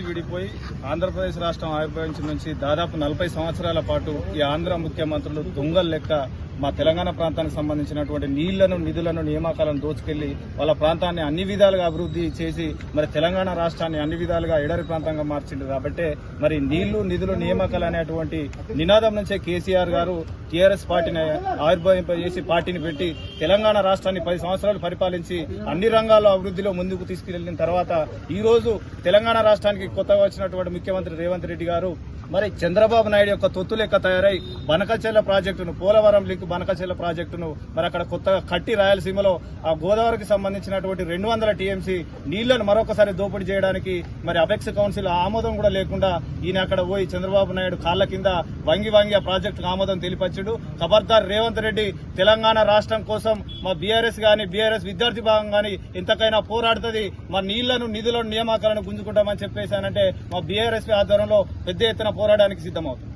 విడిపోయి ఆంధ్రప్రదేశ్ రాష్ట్రం ఆవిర్భవించిన నుంచి దాదాపు 40 సంవత్సరాల పాటు ఈ ఆంధ్ర ముఖ్యమంత్రులు దొంగలు లెక్క మా తెలంగాణ ప్రాంతానికి సంబంధించినటువంటి నీళ్లను, నిధులను, నియామకాలను దోచుకెళ్లి వాళ్ళ ప్రాంతాన్ని అన్ని విధాలుగా అభివృద్ధి చేసి మరి తెలంగాణ రాష్ట్రాన్ని అన్ని విధాలుగా ఎడారి ప్రాంతంగా మార్చింది. కాబట్టి మరి నీళ్లు, నిధులు, నియామకాలు అనేటువంటి నినాదం నుంచే కేసీఆర్ గారు టీఆర్ఎస్ పార్టీని ఆవిర్భవింపజేసి పార్టీని పెట్టి తెలంగాణ రాష్ట్రాన్ని 10 సంవత్సరాలు పరిపాలించి అన్ని రంగాల్లో అభివృద్ధిలో ముందుకు తీసుకెళ్లిన తర్వాత ఈ రోజు తెలంగాణ రాష్ట్రానికి కొత్తగా వచ్చినటువంటి ముఖ్యమంత్రి రేవంత్ రెడ్డి గారు మరి చంద్రబాబు నాయుడు యొక్క తొత్తు లెక్క తయారై బనకచెర్ల ప్రాజెక్టును, పోలవరం లింక్ బనకచెర్ల ప్రాజెక్టును మరి అక్కడ కొత్తగా కట్టి రాయలసీమలో ఆ గోదావరికి సంబంధించినటువంటి 200 టీఎంసీ నీళ్లను మరొకసారి దోపిడీ చేయడానికి మరి అపెక్స్ కౌన్సిల్ ఆమోదం కూడా లేకుండా ఈయన అక్కడ పోయి చంద్రబాబు నాయుడు కాళ్ల కింద వంగి ఆ ప్రాజెక్టుకు ఆమోదం తెలిపచ్చుడు. ఖబర్దార్ రేవంత్ రెడ్డి, తెలంగాణ రాష్ట్రం కోసం మా బీఆర్ఎస్ గాని, బీఆర్ఎస్ విద్యార్థి భాగం గాని ఎంతకైనా పోరాడుతుంది. మా నీళ్లను, నిధులను, నియామకాలను గుంజుకుంటామని చెప్పేశానంటే మా బీఆర్ఎస్ ఆధ్వర్యంలో పెద్ద ఎత్తున పోరాడానికి సిద్ధమవుతుంది.